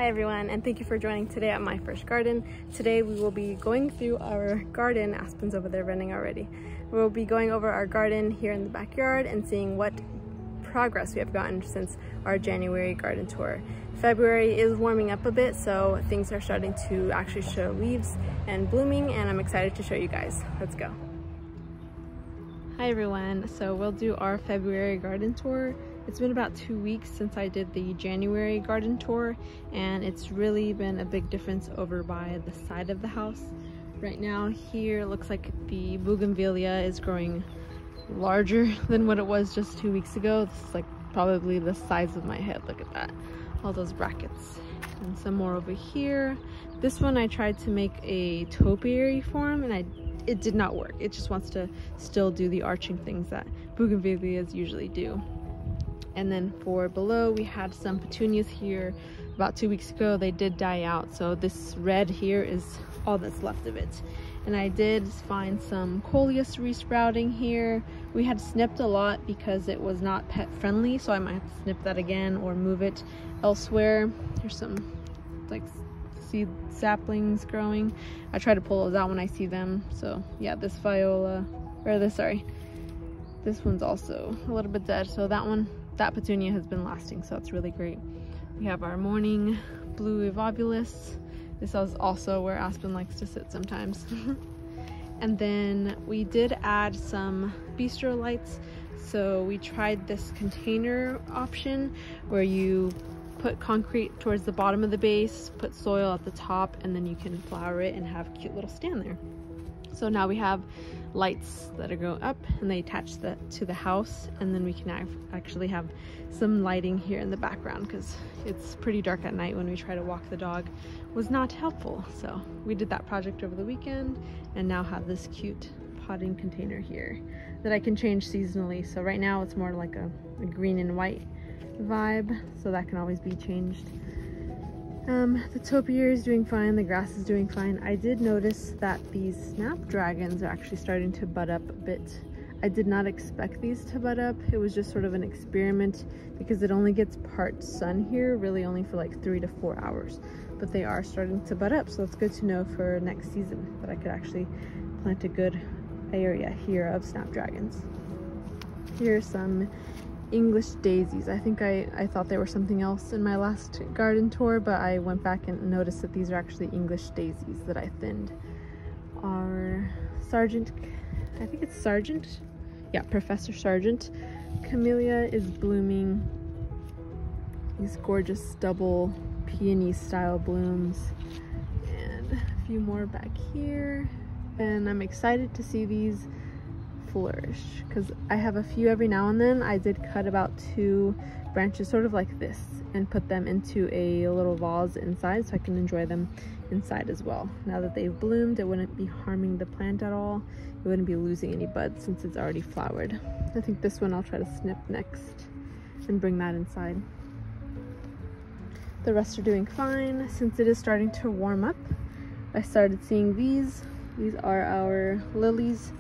Hi everyone, and thank you for joining today at my first garden. Today we will be going through our garden. Aspen's over there running already. We'll be going over our garden here in the backyard and seeing what progress we have gotten since our January garden tour. February is warming up a bit, so things are starting to actually show leaves and blooming, and I'm excited to show you guys. Let's go. Hi everyone, so we'll do our February garden tour. It's been about 2 weeks since I did the January garden tour, and it's really been a big difference over by the side of the house. Right now here it looks like the bougainvillea is growing larger than what it was just 2 weeks ago. This is like probably the size of my head. Look at that, all those brackets. And some more over here. This one I tried to make a topiary form, and it did not work. It just wants to still do the arching things that bougainvilleas usually do. And then for below, we had some petunias here about 2 weeks ago. They did die out, so this red here is all that's left of it. And I did find some coleus resprouting here. We had snipped a lot because it was not pet friendly, so I might have to snip that again or move it elsewhere. There's some like seed saplings growing. I try to pull those out when I see them. So yeah, this viola, or this one's also a little bit dead. So that petunia has been lasting, so it's really great. We have our morning blue evolvulus. This is also where Aspen likes to sit sometimes. And then we did add some bistro lights. So we tried this container option where you put concrete towards the bottom of the base, put soil at the top, and then you can flower it and have a cute little stand there. So now we have lights that are going up, and they attach that to the house, and then we can actually have some lighting here in the background because it's pretty dark at night when we try to walk the dog. Was not helpful. So we did that project over the weekend and now have this cute potting container here that I can change seasonally. So right now it's more like a green and white vibe, so that can always be changed. The topiary is doing fine, the grass is doing fine. I did notice that these snapdragons are actually starting to bud up a bit. I did not expect these to bud up. It was just sort of an experiment because it only gets part sun here, really only for like 3 to 4 hours. But they are starting to bud up, so it's good to know for next season that I could actually plant a good area here of snapdragons. Here are some English daisies. I think I thought they were something else in my last garden tour, but I went back and noticed that these are actually English daisies that I thinned. Our Sargent, I think it's Sargent, yeah, Professor Sargent camellia is blooming. These gorgeous double peony style blooms, and a few more back here. And I'm excited to see these flourish because I have a few every now and then. I did cut about 2 branches sort of like this and put them into a little vase inside so I can enjoy them inside as well. Now that they've bloomed, it wouldn't be harming the plant at all. It wouldn't be losing any buds since it's already flowered. I think this one I'll try to snip next and bring that inside. The rest are doing fine. Since it is starting to warm up, I started seeing these. These are our lilies.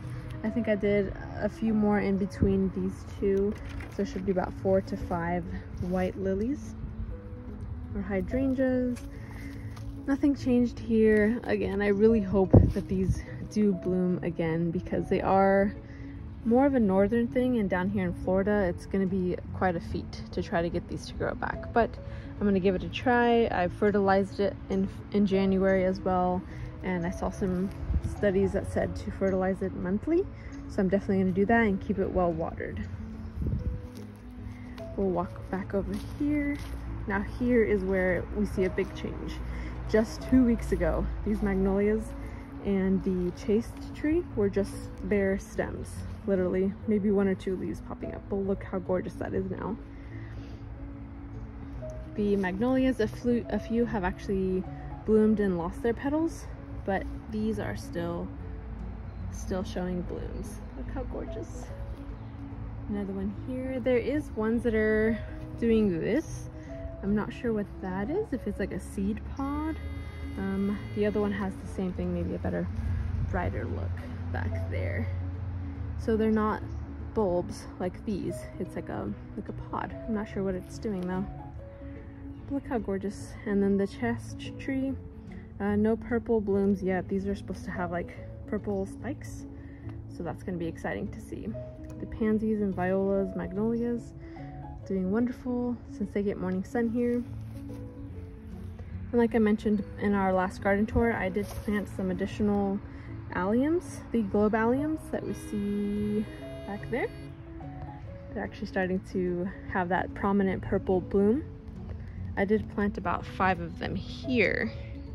I think I did a few more in between these two, so it should be about 4 to 5 white lilies. Or hydrangeas. Nothing changed here. Again, I really hope that these do bloom again because they are more of a northern thing, and down here in Florida it's going to be quite a feat to try to get these to grow back. But I'm going to give it a try. I fertilized it in January as well, and I saw some studies that said to fertilize it monthly, so I'm definitely going to do that and keep it well watered. We'll walk back over here. Now here is where we see a big change. Just 2 weeks ago, these magnolias and the chaste tree were just bare stems, literally maybe 1 or 2 leaves popping up, but look how gorgeous that is now. The magnolias, a few have actually bloomed and lost their petals, but these are still showing blooms. Look how gorgeous. Another one here. There is ones that are doing this. I'm not sure what that is, if it's like a seed pod. The other one has the same thing, maybe a better, brighter look back there. So they're not bulbs like these. It's like a pod. I'm not sure what it's doing though. Look how gorgeous. And then the chest tree, no purple blooms yet. These are supposed to have like purple spikes, so that's going to be exciting to see. The pansies and violas, magnolias, doing wonderful since they get morning sun here. And like I mentioned in our last garden tour, I did plant some additional alliums, the globe alliums that we see back there. They're actually starting to have that prominent purple bloom. I did plant about 5 of them here.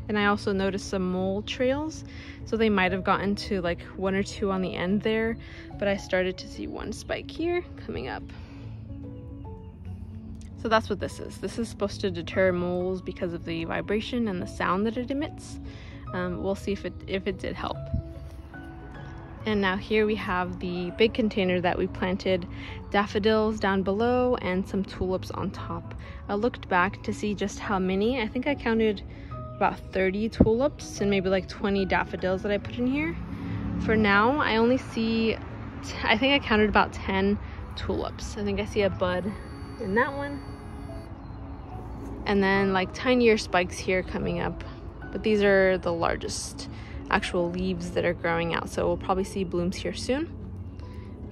And I also noticed some mole trails, so they might have gotten to like 1 or 2 on the end there, but I started to see 1 spike here coming up. So that's what this is. This is supposed to deter moles because of the vibration and the sound that it emits. We'll see if it did help. And now here we have the big container that we planted daffodils down below and some tulips on top. I looked back to see just how many. I think I counted about 30 tulips and maybe like 20 daffodils that I put in here. For now, I only see, I think I counted about 10 tulips. I think I see a bud in that one. And then like tinier spikes here coming up. But these are the largest actual leaves that are growing out, so we'll probably see blooms here soon.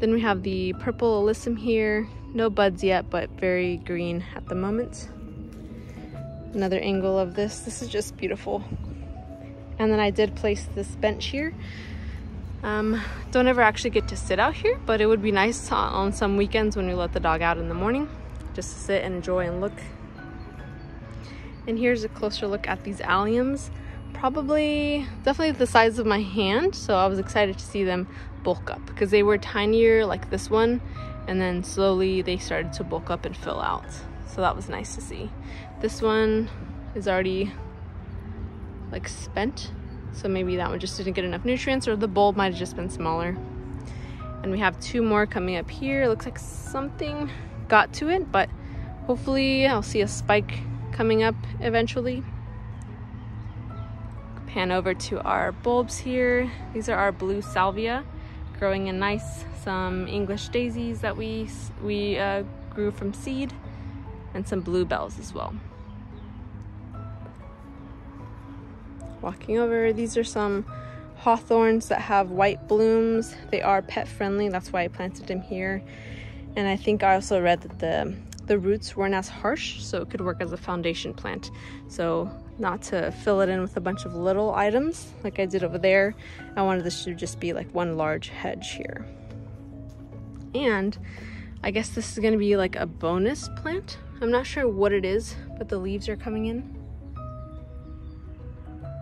Then we have the purple alyssum here. No buds yet, but very green at the moment. Another angle of this. This is just beautiful. And then I did place this bench here. Don't ever actually get to sit out here, but it would be nice on some weekends when we let the dog out in the morning, just to sit and enjoy and look. And here's a closer look at these alliums. Definitely the size of my hand, so I was excited to see them bulk up because they were tinier like this one, and then slowly they started to bulk up and fill out. So that was nice to see. This one is already like spent, so maybe that one just didn't get enough nutrients, or the bulb might have just been smaller. And we have 2 more coming up here. It looks like something got to it, but hopefully I'll see a spike coming up eventually. Pan over to our bulbs here. These are our blue salvia growing in nice. Some English daisies that we grew from seed, and some bluebells as well. Walking over, these are some hawthorns that have white blooms. They are pet friendly, that's why I planted them here. And I think I also read that the roots weren't as harsh, so it could work as a foundation plant. So not to fill it in with a bunch of little items like I did over there. I wanted this to just be like one large hedge here. And I guess this is gonna be like a bonus plant. I'm not sure what it is, but the leaves are coming in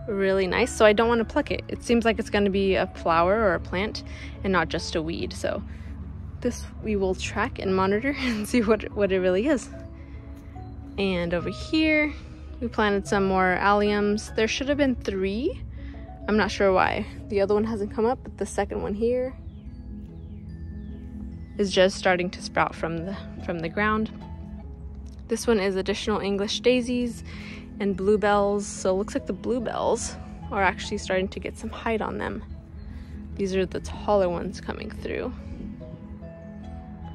really nice, so I don't want to pluck it. It seems like it's going to be a flower or a plant and not just a weed, so this we will track and monitor and see what it really is. And over here we planted some more alliums. There should have been 3. I'm not sure why the other one hasn't come up, but the second one here is just starting to sprout from the ground. This one is additional English daisies and bluebells, so it looks like the bluebells are actually starting to get some height on them. These are the taller ones coming through.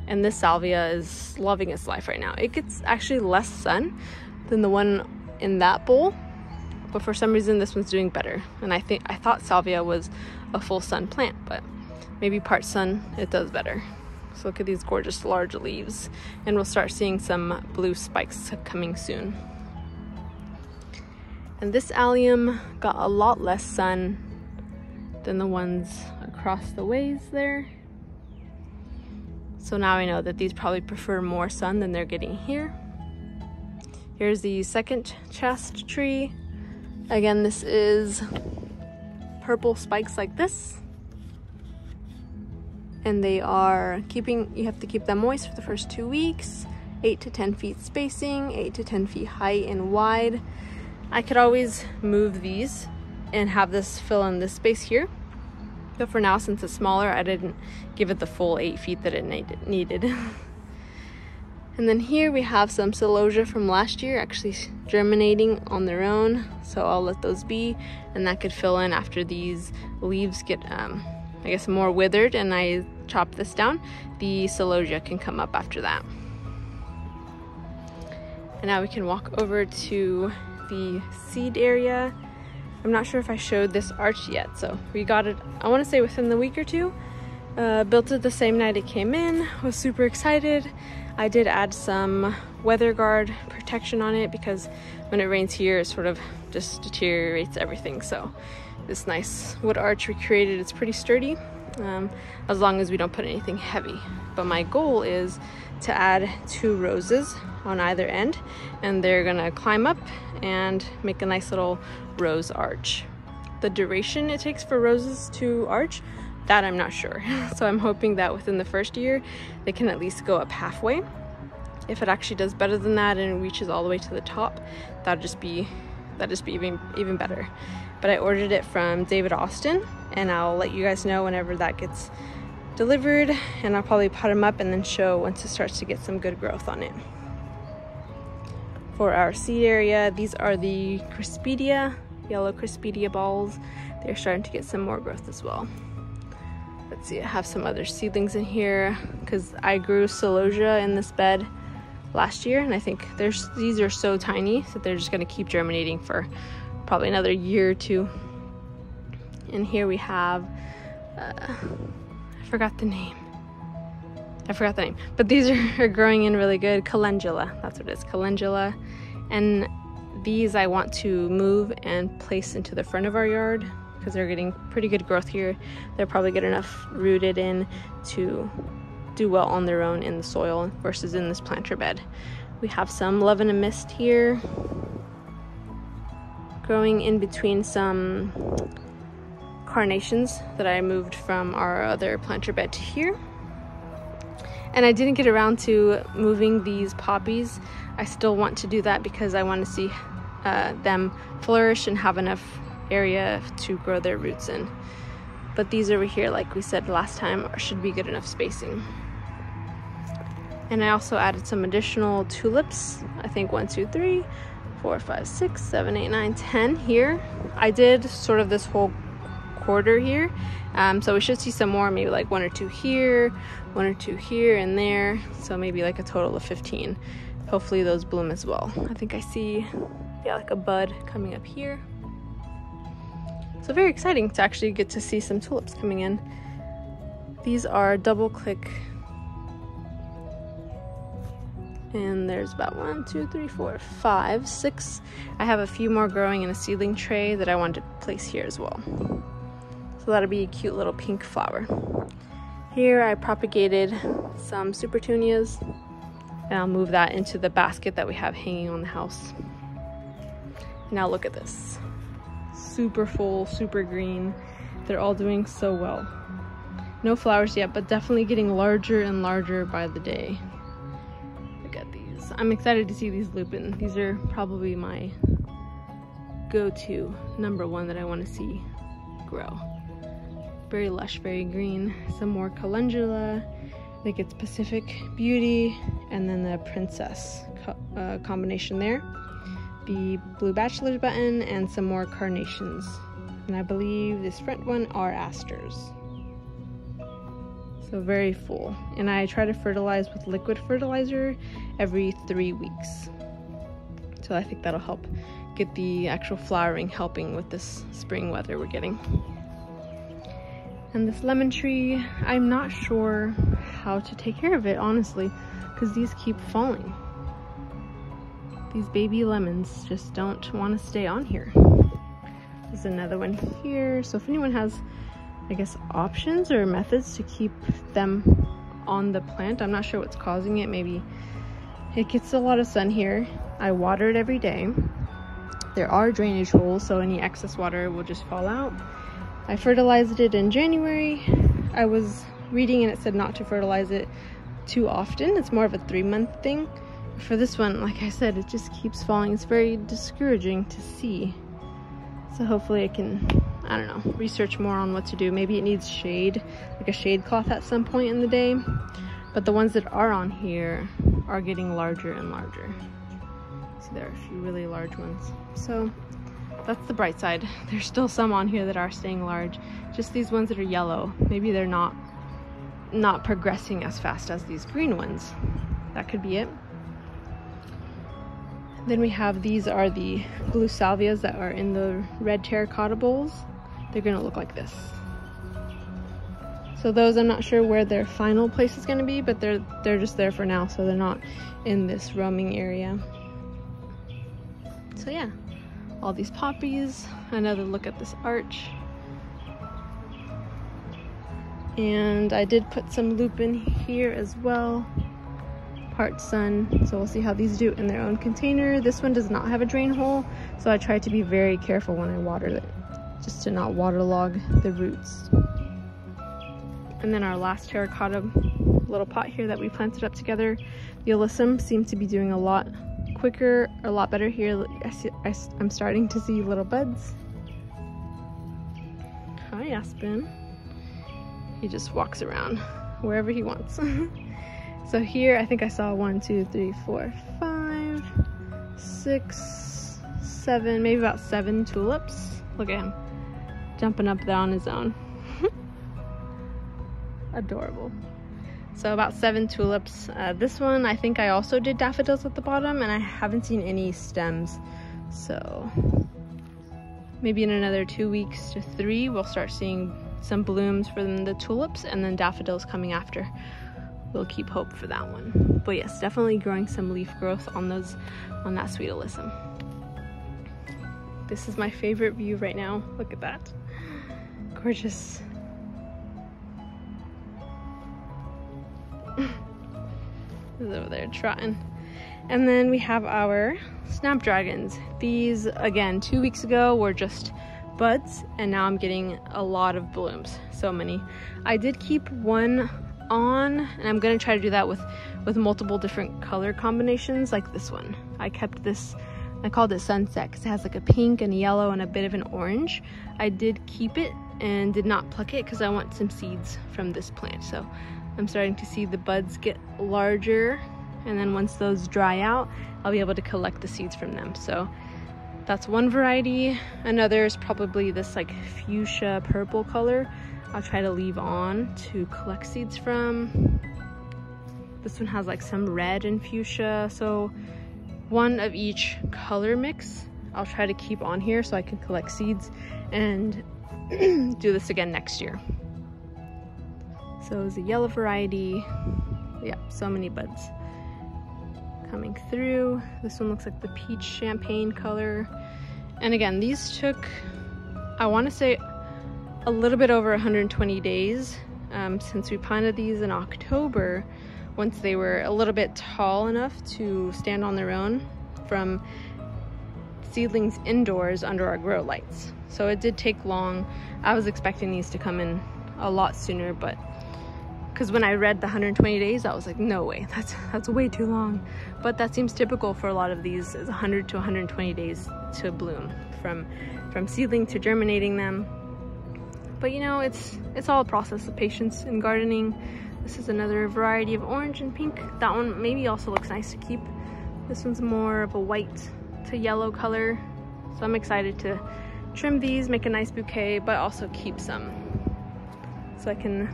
And this salvia is loving its life right now. It gets actually less sun than the one in that bowl, but for some reason this one's doing better. And I thought salvia was a full sun plant, but maybe part sun, it does better. So look at these gorgeous large leaves, and we'll start seeing some blue spikes coming soon. And this allium got a lot less sun than the ones across the ways there. So now I know that these probably prefer more sun than they're getting here. Here's the second chest tree. Again, this is purple spikes like this. And they are you have to keep them moist for the first 2 weeks, 8 to 10 feet spacing, 8 to 10 feet height and wide. I could always move these and have this fill in this space here. But for now, since it's smaller, I didn't give it the full 8 feet that it needed. And then here we have some celosia from last year actually germinating on their own. So I'll let those be, and that could fill in after these leaves get I guess more withered and I chop this down. The celosia can come up after that. And now we can walk over to the seed area. I'm not sure if I showed this arch yet, so we got it, I want to say within the week or two. Built it the same night it came in, was super excited. I did add some weather guard protection on it because when it rains here, it sort of just deteriorates everything. So this nice wood arch we created, it's pretty sturdy, as long as we don't put anything heavy. But my goal is to add 2 roses on either end, and they're gonna climb up and make a nice little rose arch. The duration it takes for roses to arch, that I'm not sure. So I'm hoping that within the first year, they can at least go up halfway. If it actually does better than that and reaches all the way to the top, that'd just be even better. But I ordered it from David Austin, and I'll let you guys know whenever that gets delivered, and I'll probably pot them up and then show once it starts to get some good growth on it. For our seed area, these are the Crispedia, yellow Crispedia balls. They're starting to get some more growth as well. Let's see, I have some other seedlings in here because I grew celosia in this bed last year, and I think these are so tiny that they're just going to keep germinating for probably another year or two. And here we have, I forgot the name, but these are growing in really good. Calendula, that's what it is, calendula. And these I want to move and place into the front of our yard because they're getting pretty good growth here. They're probably good enough rooted in to do well on their own in the soil versus in this planter bed. We have some Love in a Mist here, growing in between some carnations that I moved from our other planter bed to here. And I didn't get around to moving these poppies. I still want to do that because I want to see them flourish and have enough area to grow their roots in. But these over here, like we said last time, should be good enough spacing. And I also added some additional tulips. I think 1, 2, 3, 4, 5, 6, 7, 8, 9, 10 here. I did sort of this whole quarter here, so we should see some more, maybe like 1 or 2 here, 1 or 2 here and there, so maybe like a total of 15. Hopefully those bloom as well. I think I see, yeah, like a bud coming up here. So very exciting to actually get to see some tulips coming in. These are double click, and there's about 1, 2, 3, 4, 5, 6. I have a few more growing in a seedling tray that I want to place here as well. So that'll be a cute little pink flower. Here I propagated some supertunias, and I'll move that into the basket that we have hanging on the house. Now look at this. Super full, super green. They're all doing so well. No flowers yet, but definitely getting larger and larger by the day. Look at these. I'm excited to see these lupin. These are probably my go-to #1 that I want to see grow. Very lush, very green. Some more calendula. I think it's Pacific Beauty, and then the Princess combination there. The blue bachelor's button, and some more carnations. And I believe this front one are asters. So very full. And I try to fertilize with liquid fertilizer every 3 weeks. So I think that'll help get the actual flowering helping with this spring weather we're getting. And this lemon tree, I'm not sure how to take care of it, honestly, because these keep falling. These baby lemons just don't want to stay on here. There's another one here. So if anyone has, I guess, options or methods to keep them on the plant, I'm not sure what's causing it. Maybe it gets a lot of sun here. I water it every day. There are drainage holes, so any excess water will just fall out. I fertilized it in January. I was reading and it said not to fertilize it too often. It's more of a 3-month thing. For this one, like I said, it just keeps falling. It's very discouraging to see. So hopefully I can, I don't know, research more on what to do. Maybe it needs shade, like a shade cloth at some point in the day. But the ones that are on here are getting larger and larger. See, there are a few really large ones. So that's the bright side. There's still some on here that are staying large. Just these ones that are yellow, maybe they're not progressing as fast as these green ones. That could be it. Then we have, these are the blue salvias that are in the red terracotta bowls. They're gonna look like this. So those, I'm not sure where their final place is gonna be, but they're just there for now, so they're not in this roaming area. So yeah, all these poppies, another look at this arch. And I did put some lupin here as well, part sun, so we'll see how these do in their own container. This one does not have a drain hole, so I try to be very careful when I water it, just to not waterlog the roots. And then our last terracotta little pot here that we planted up together, the alyssum seems to be doing a lot quicker, a lot better here. I'm starting to see little buds. Hi, Aspen. He just walks around wherever he wants. So here, I think I saw 1, 2, 3, 4, 5, 6, 7, maybe about 7 tulips. Look at him jumping up there on his own. Adorable. So about 7 tulips. This one, I think I also did daffodils at the bottom, and I haven't seen any stems. So maybe in another 2 weeks to 3, we'll start seeing some blooms from the tulips, and then daffodils coming after. We'll keep hope for that one. But yes, definitely growing some leaf growth on those, on that sweet alyssum. This is my favorite view right now. Look at that. Gorgeous. He's over there trotting. And then we have our snapdragons. These, again, 2 weeks ago were just buds, and now I'm getting a lot of blooms. So many. I did keep one on, and I'm gonna try to do that with multiple different color combinations, like this one. I kept this, I called it sunset because it has like a pink and a yellow and a bit of an orange. I did keep it and did not pluck it because I want some seeds from this plant. So I'm starting to see the buds get larger, and then once those dry out, I'll be able to collect the seeds from them. So that's one variety. Another is probably this like fuchsia purple color. I'll try to leave on to collect seeds from. This one has like some red and fuchsia, so one of each color mix I'll try to keep on here so I can collect seeds and do this again next year. So it's a yellow variety. Yeah, so many buds coming through. This one looks like the peach champagne color. And again, these took, I want to say, a little bit over 120 days since we planted these in October, once they were a little bit tall enough to stand on their own from seedlings indoors under our grow lights. So it did take long. I was expecting these to come in a lot sooner, but because when I read the 120 days, I was like, no way, that's way too long. But that seems typical for a lot of these, is 100 to 120 days to bloom, from seedling to germinating them. But you know, it's all a process of patience in gardening. This is another variety of orange and pink. That one maybe also looks nice to keep. This one's more of a white to yellow color. So I'm excited to trim these, make a nice bouquet, but also keep some so I can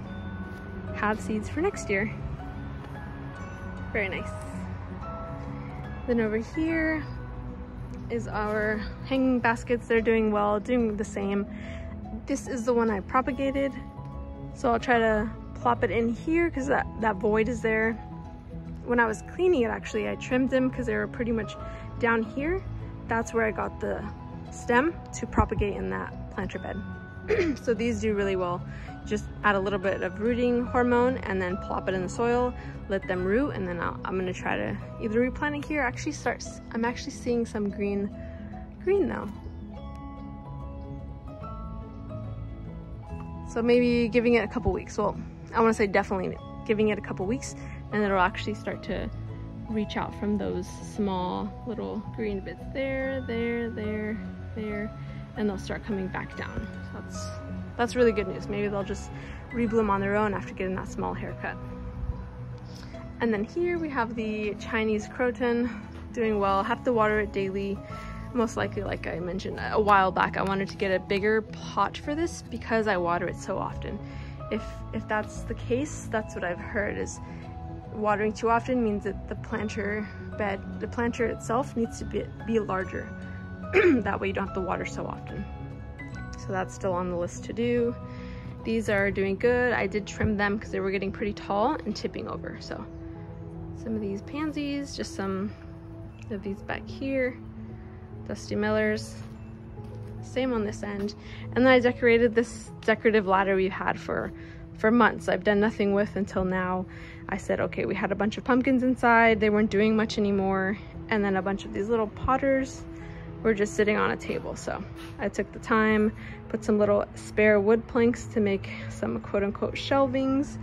have seeds for next year. Very nice. Then over here is our hanging baskets. They're doing well, doing the same. This is the one I propagated, so I'll try to plop it in here because that void is there. When I was cleaning it, actually, I trimmed them because they were pretty much down here. That's where I got the stem to propagate in that planter bed. So these do really well. Just add a little bit of rooting hormone and then plop it in the soil, let them root, and then I'm gonna try to either replant it here. I'm actually seeing some green though. So maybe giving it a couple weeks. Well, I want to say definitely giving it a couple weeks, and it'll actually start to reach out from those small little green bits there, and they'll start coming back down. So that's really good news. Maybe they'll just rebloom on their own after getting that small haircut. And then here we have the Chinese croton doing well. Have to water it daily. Most likely, like I mentioned a while back, I wanted to get a bigger pot for this because I water it so often. If that's the case, that's what I've heard, is watering too often means that the planter itself needs to be larger. That way you don't have to water so often. So that's still on the list to do. These are doing good. I did trim them because they were getting pretty tall and tipping over. So some of these pansies, just some of these back here, Dusty Millers, same on this end. And then I decorated this decorative ladder we've had for months. I've done nothing with until now. I said, okay, we had a bunch of pumpkins inside. They weren't doing much anymore. And then a bunch of these little potters were just sitting on a table. So I took the time, put some little spare wood planks to make some quote unquote shelvings,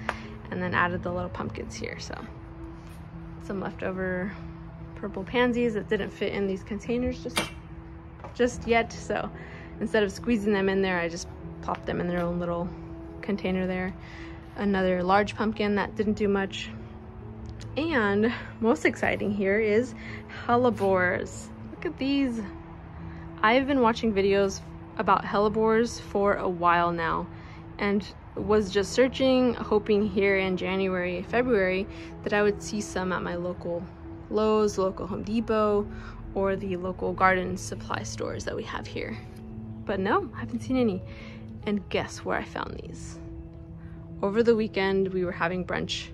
and then added the little pumpkins here. So some leftover purple pansies that didn't fit in these containers just yet. So instead of squeezing them in there, I just popped them in their own little container there. Another large pumpkin that didn't do much. And most exciting here is Hellebores. Look at these. I've been watching videos about Hellebores for a while now and was just searching, hoping here in January, February that I would see some at my local Lowe's, local Home Depot, or the local garden supply stores that we have here. But no, I haven't seen any. And guess where I found these? Over the weekend, we were having brunch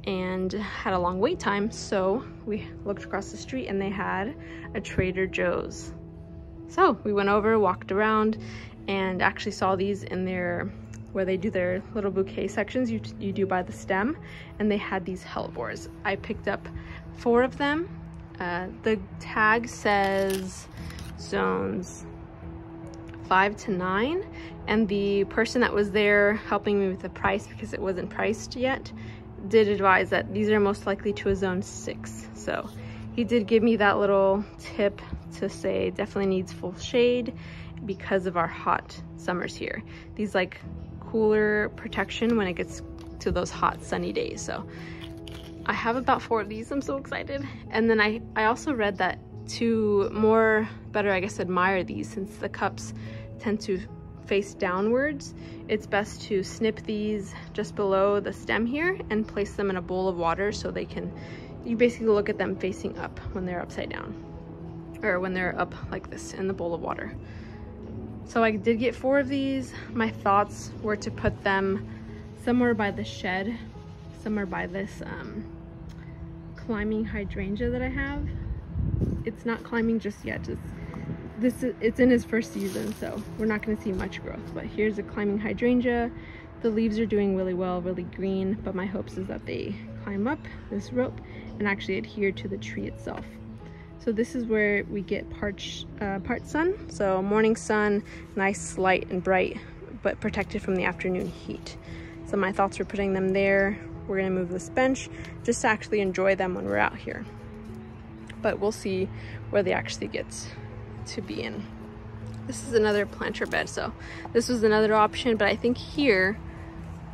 and had a long wait time, so we looked across the street and they had a Trader Joe's. So we went over, walked around, and actually saw these in their, where they do their little bouquet sections, you do by the stem, and they had these Hellebores. I picked up 4 of them. The tag says zones 5 to 9, and the person that was there helping me with the price, because it wasn't priced yet, did advise that these are most likely to a zone 6. So he did give me that little tip to say definitely needs full shade because of our hot summers here. These like cooler protection when it gets to those hot sunny days. So I have about 4 of these. I'm so excited. And then I also read that to better I guess admire these, since the cups tend to face downwards, it's best to snip these just below the stem here and place them in a bowl of water so you basically look at them facing up when they're upside down, or when they're up like this in the bowl of water. So I did get 4 of these. My thoughts were to put them somewhere by the shed, somewhere by this climbing hydrangea that I have. It's not climbing just yet, it's in his first season, so we're not going to see much growth. But here's a climbing hydrangea. The leaves are doing really well, really green, but my hopes is that they climb up this rope and actually adhere to the tree itself. So this is where we get part sun, so morning sun, nice, light and bright, but protected from the afternoon heat. So my thoughts were putting them there. We're going to move this bench just to actually enjoy them when we're out here. But we'll see where they actually get to be in. This is another planter bed, so this was another option, but I think here,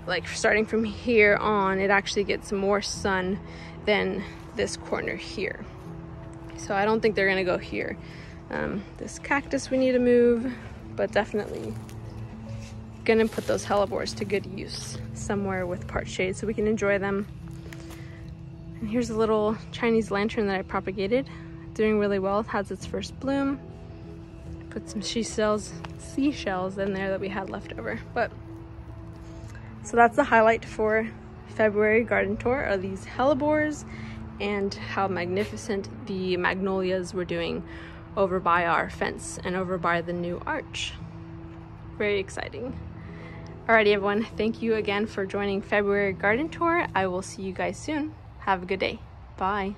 like starting from here on, it actually gets more sun than this corner here. So I don't think they're gonna go here. This cactus we need to move, but definitely gonna put those Hellebores to good use somewhere with part shade so we can enjoy them. And here's a little Chinese lantern that I propagated, doing really well. It has its first bloom. Put some seashells in there that we had left over. But so that's the highlight for February garden tour, are these Hellebores and how magnificent the magnolias were doing over by our fence and over by the new arch. Very exciting. Alrighty everyone, thank you again for joining February garden tour. I will see you guys soon. Have a good day. Bye.